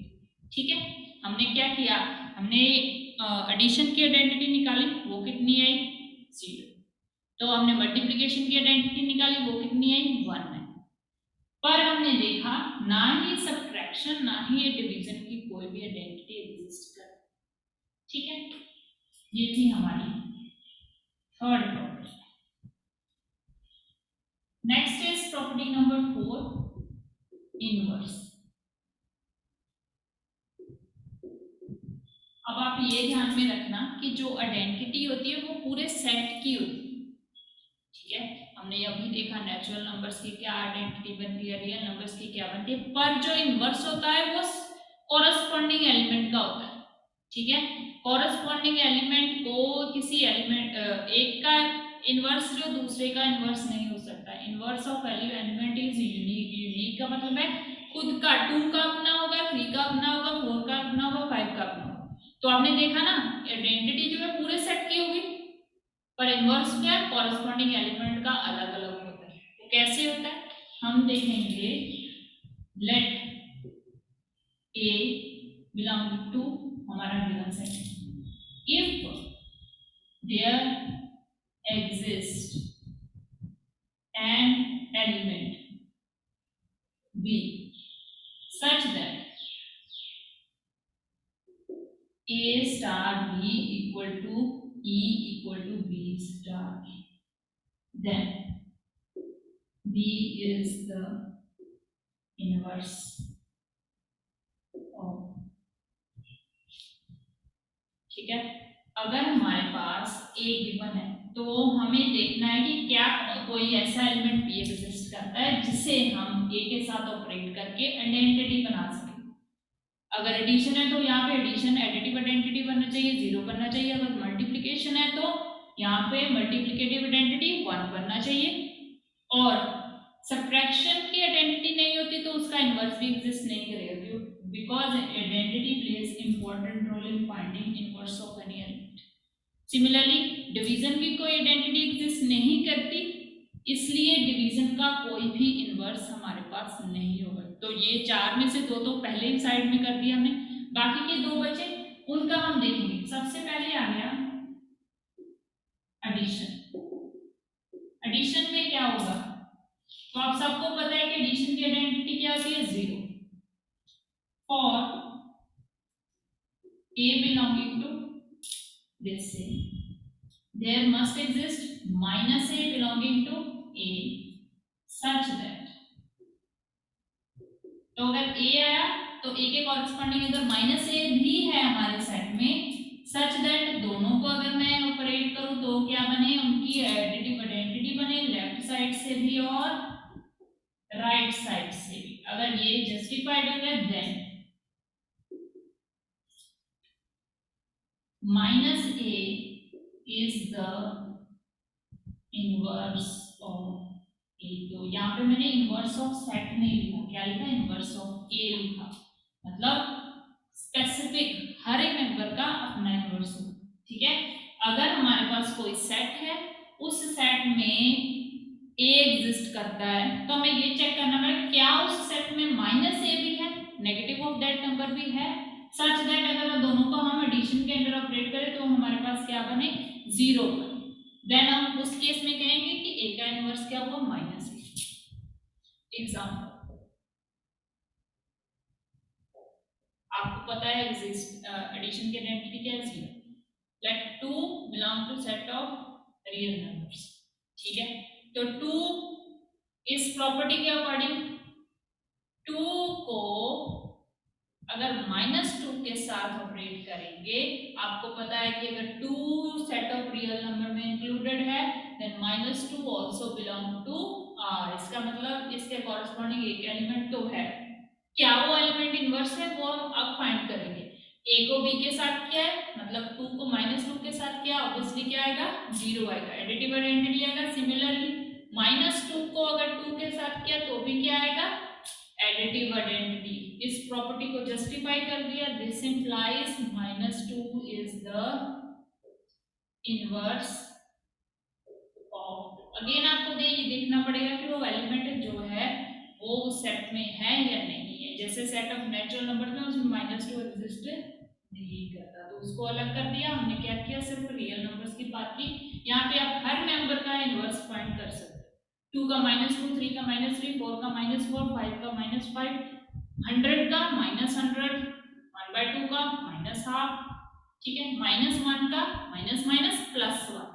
ठीक है। हमने क्या किया, हमने एडिशन की आइडेंटिटी निकाली, वो कितनी आई, 0। तो हमने मल्टीप्लिकेशन की आइडेंटिटी निकाली, वो कितनी आई, 1 है। पर हमने देखा ना ही सब्ट्रैक्शन ना ही डिवीजन की कोई भी आइडेंटिटी एग्जिस्ट कर, ठीक है। ये थी हमारी third property. Next is property number 4, inverse. अब आप ये ध्यान में रखना कि जो आइडेंटिटी होती है वो पूरे सेट की होती है, ठीक है। हमने अभी देखा नेचुरल नंबर्स की क्या आइडेंटिटी बनती है, रियल नंबर्स की क्या बनती है, पर जो इनवर्स होता है वो कॉरस्पॉन्डिंग एलिमेंट का होता है, ठीक है। कॉरस्पॉन्डिंग एलिमेंट को किसी एलिमेंट एक का इनवर्स जो दूसरे का इनवर्स नहीं हो सकता। Inverse of element is unique. Unique का मतलब है खुद का, 2 का अपना होगा, 3 का अपना होगा, 4 का अपना होगा, 5 का अपना होगा। तो आपने देखा ना आइडेंटिटी जो है पूरे सेट की होगी, पर इनवर्स क्या है, कॉरस्पॉन्डिंग एलिमेंट का अलग अलग होता है। तो कैसे होता है हम देखेंगे। लेट ए बिलोंग टू हमारा given set, if there exist an element b such that A star B equal to E equal to B star A, then B is the inverse of, ठीक है। अगर हमारे पास A given है तो हमें देखना है कि क्या कोई ऐसा एलिमेंट B एग्जिस्ट करता है जिसे हम A के साथ ऑपरेट करके आइडेंटिटी बना सकें। अगर एडिशन है तो यहाँ पे एडिशन एडिटिव आइडेंटिटी बनना चाहिए, 0 बनना चाहिए। अगर मल्टीप्लिकेशन है तो यहाँ पे मल्टीप्लिकेटिव आइडेंटिटी 1 बनना चाहिए। और सब्ट्रैक्शन की आइडेंटिटी नहीं होती तो उसका इनवर्स भी एग्जिस्ट नहीं करेगा, because identity plays important role in finding inverse of any element. Similarly division की कोई आइडेंटिटी एग्जिस्ट नहीं करती, इसलिए डिवीजन का कोई भी इनवर्स हमारे पास नहीं होगा। तो ये 4 में से 2 तो पहले ही साइड में कर दिया हमने, बाकी के 2 बचे उनका हम देखेंगे। सबसे पहले आ गया एडिशन। एडिशन में क्या होगा, तो आप सबको पता है कि एडिशन की आइडेंटिटी क्या होती है, 0 for a belonging to this same, there must exist minus a belonging to a such that, तो अगर a आया तो a के कॉरस्पॉन्डिंग अगर माइनस a भी है हमारे सेट में, सच दैट दोनों को अगर मैं ऑपरेट करूं तो क्या बने, उनकी एडिटिव आइडेंटिटी बने, लेफ्ट साइड से भी और राइट साइड से भी। अगर ये जस्टिफाइड हो गया then minus a is the inverse of a। तो यहाँ पे मैंने इनवर्स ऑफ सेट नहीं लिखा, क्या लिखा, इनवर्स ऑफ a लिखा, मतलब स्पेसिफिक हर एक मेंबर का अपना इनवर्स हो। ठीक है, अगर हमारे पास कोई सेट है, उस सेट में a एग्जिस्ट करता है, तो हमें ये चेक करना पड़ेगा क्या उस सेट में माइनस a भी है, नेगेटिव ऑफ दैट नंबर भी है, सच दैट अगर दोनों को हम एडिशन के अंदर ऑपरेट करें तो हमारे पास क्या बने, 0 बने। देन हम उस केस में कहेंगे कि a का इनवर्स क्या हुआ, माइनस a। एग्जाम्पल, आपको पता है एडिशन की आइडेंटिटी क्या है, 0। Let 2 belong to set of real numbers. ठीक है, तो 2 इस प्रॉपर्टी के अकॉर्डिंग 2 को अगर -2 के साथ ऑपरेट करेंगे, आपको पता है कि अगर 2 सेट ऑफ रियल नंबर में इंक्लूडेड है then -2 also belong to R। इसका मतलब इसके कॉरस्पॉन्डिंग एक एलिमेंट तो है, क्या वो एलिमेंट इनवर्स है वो हम अब फाइंड करेंगे। a को b के साथ किया है, मतलब 2 को -2 के साथ किया, ऑब्वियसली क्या आएगा, 0 आएगा, एडिटिव आइडेंटिटी आएगा। सिमिलरली -2 को अगर 2 के साथ किया तो भी क्या आएगा, एडिटिव आइडेंटिटी। इस प्रॉपर्टी को जस्टिफाई कर दिया, this implies -2 is the inverse of. Again आपको ये देखना पड़ेगा कि वो एलिमेंट जो है वो उस सेट में है या नहीं है। जैसे सेट ऑफ नेचुरल नंबर में उसमें -2 एग्जिस्ट नहीं करता, तो उसको अलग कर दिया हमने। क्या किया, सिर्फ रियल नंबर्स की बात की। यहाँ पे आप हर मेंबर का इनवर्स फाइंड कर सकते हो, 2 का -2, 3 का -3, 4 का -4, 5 का -5, 100 का -100, 1/2 का -half, ठीक है, -1 का +1।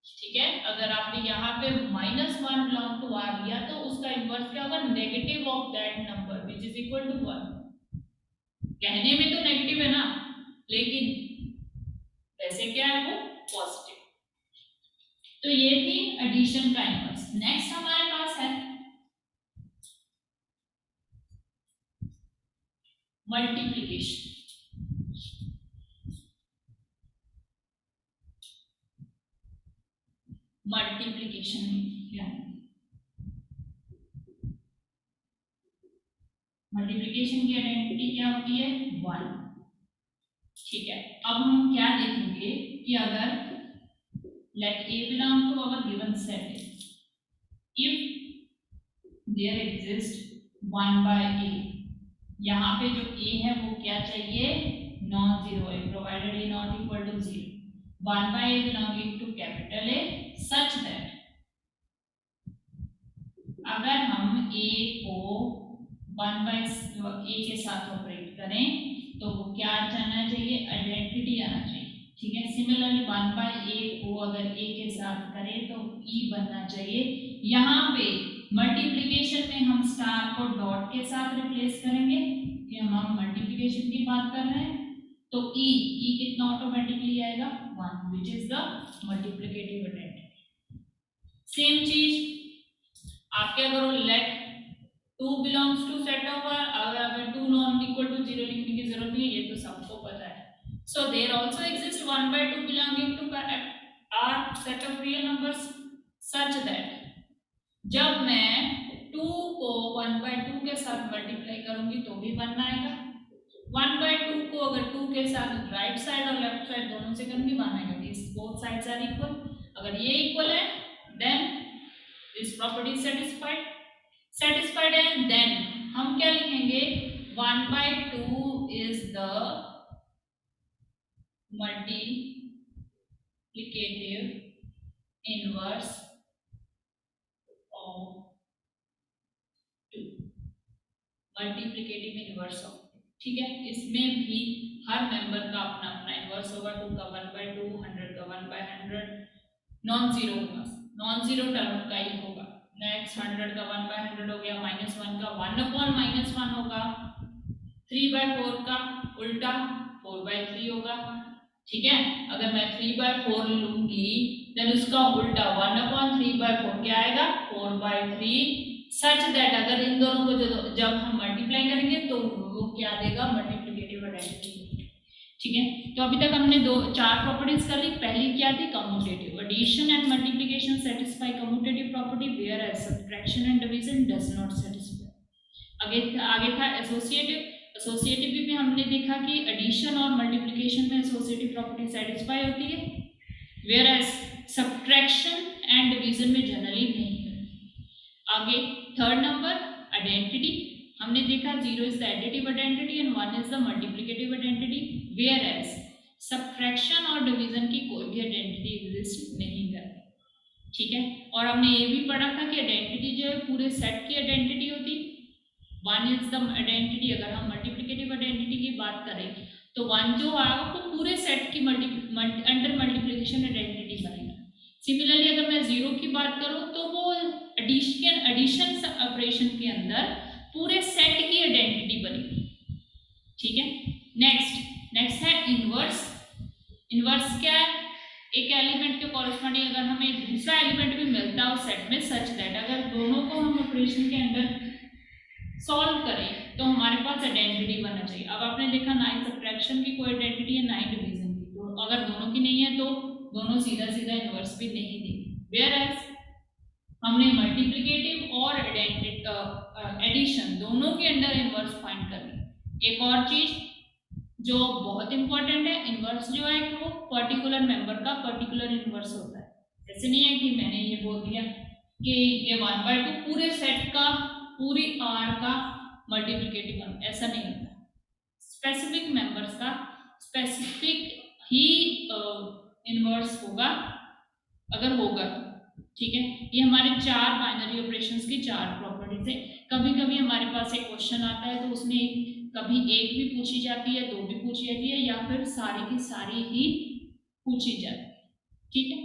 ठीक है, अगर आपने यहाँ पे -1 बिलोंग टू R लिया तो उसका इनवर्स क्या होगा, negative of that number which is equal to 1। कहने में तो नेगेटिव है ना, लेकिन वैसे क्या है वो पॉजिटिव। तो ये थी एडिशन का इनवर्स। नेक्स्ट हमारे पास है मल्टीप्लिकेशन। मल्टीप्लिकेशन क्या है, मल्टीप्लिकेशन की आइडेंटिटी क्या होती है, 1। ठीक है, अब हम क्या देखेंगे कि अगर late a belong to our given set, if there exist 1/a, यहाँ पे जो a है वो क्या चाहिए, नॉन जीरो है, provided a not equal to 0, 1/a belonging to capital A such that अगर हम a को 1/a के साथ ऑपरेट करें तो वो क्या आना चाहिए, आइडेंटिटी आना चाहिए। ठीक है, सिमिलरली 1/a को अगर a के साथ करें तो e बनना चाहिए। यहाँ पे मल्टीप्लिकेशन में हम स्टार को डॉट के साथ रिप्लेस करेंगे, कि हम मल्टीप्लिकेशन की बात कर रहे हैं, तो e कितना ऑटोमेटिकली आएगा, 1, which is the multiplicative identity. Same चीज आप क्या करो, let 2 belongs to set of R, अगर 2 नॉन इक्वल टू 0 लिखने की जरूरत नहीं है, ये तो सबको पता है। So there also exist 1/2 belonging to R set of real numbers such that जब मैं 2 को 1/2 के साथ मल्टीप्लाई करूंगी तो भी 1 आएगा। 1/2 को अगर 2 के साथ राइट साइड और लेफ्ट साइड दोनों से करूंगी 1 आएगा। This both sides are equal, अगर ये इक्वल है then this property is satisfied है। देन हम क्या लिखेंगे, 1/2 is the multiplicative inverse of multiplicative inverse of, ठीक है। इसमें भी हर मेंबर का अपना अपना इनवर्स होगा। 2 का 1/2, 100 का 1/100, नॉन जीरो होगा, नॉन जीरो टर्म का ही होगा। नेक्स्ट 100 का 1/100 हो गया, -1 का 1/-1 होगा, 3/4 का उल्टा 4/3 होगा, ठीक है। अगर मैं 3/4 लूंगी देन उसका उल्टा 1/3/4 क्या आएगा, 4/3, सच दैट अगर इन दोनों को जब हम मल्टीप्लाई करेंगे तो वो क्या देगा, मल्टीप्लिकेटिव आइडेंटिटी, ठीक है। तो अभी तक हमने चार प्रॉपर्टीज कर ली। पहली क्या थी, commutative, addition and multiplication satisfy commutative property whereas subtraction and division does not satisfy. आगे था एसोसिएटिव। एसोसिएटिव में हमने देखा कि एडिशन और मल्टीप्लिकेशन में एसोसिएटिव प्रॉपर्टी सेटिस्फाई होती है, whereas subtraction and division में जनरली नहीं होती। आगे थर्ड नंबर आइडेंटिटी, हमने देखा 0 is the additive identity and 1 is the multiplicative identity, whereas subtraction और डिवीजन की कोई भी आइडेंटिटी एग्जिस्ट नहीं करती, ठीक है। और हमने ये भी पढ़ा था कि आइडेंटिटी जो है पूरे सेट की आइडेंटिटी होती, 1 इज द आइडेंटिटी। अगर हम मल्टीप्लिकेटिव आइडेंटिटी की बात करें तो 1 जो आएगा वो पूरे सेट की अंडर मल्टीप्लिकेशन आइडेंटिटी बनेगा। सिमिलरली अगर मैं 0 की बात करूं तो वो एडिशन ऑपरेशन के अंदर पूरे सेट की आइडेंटिटी बनेगी, ठीक है। नेक्स्ट है इनवर्स। इनवर्स क्या है, एक एलिमेंट के कॉरेस्पॉन्डिंग अगर हमें दूसरा एलिमेंट भी मिलता है उस सेट में, सच दैट अगर दोनों को हम ऑपरेशन के अंदर सॉल्व करें तो हमारे पास आइडेंटिटी बनना चाहिए। अब आपने देखा ना ही सब्ट्रैक्शन की कोई आइडेंटिटी है ना ही डिवीजन की, तो अगर दोनों की नहीं है तो दोनों सीधा सीधा इनवर्स भी नहीं देंगे। वेयर एज हमने मल्टीप्लिकेटिव और एडिशन दोनों के अंदर इनवर्स फाइंड करनी। एक और चीज जो बहुत इंपॉर्टेंट है, इनवर्स जो है वो पर्टिकुलर मेंबर का पर्टिकुलर इनवर्स होता है। ऐसे नहीं है कि मैंने ये बोल दिया कि ये 1/2 पूरे सेट का पूरी आर का मल्टीप्लिकेटिव, ऐसा नहीं होता। स्पेसिफिक मेंबर्स का स्पेसिफिक ही इनवर्स होगा अगर होगा तो, ठीक है। ये हमारे 4 बाइनरी ऑपरेशंस की 4 प्रॉपर्टीज है। कभी कभी हमारे पास एक क्वेश्चन आता है तो उसमें कभी एक भी पूछी जाती है, 2 भी पूछी जाती है, या फिर सारी की सारी ही पूछी जाती है, ठीक है।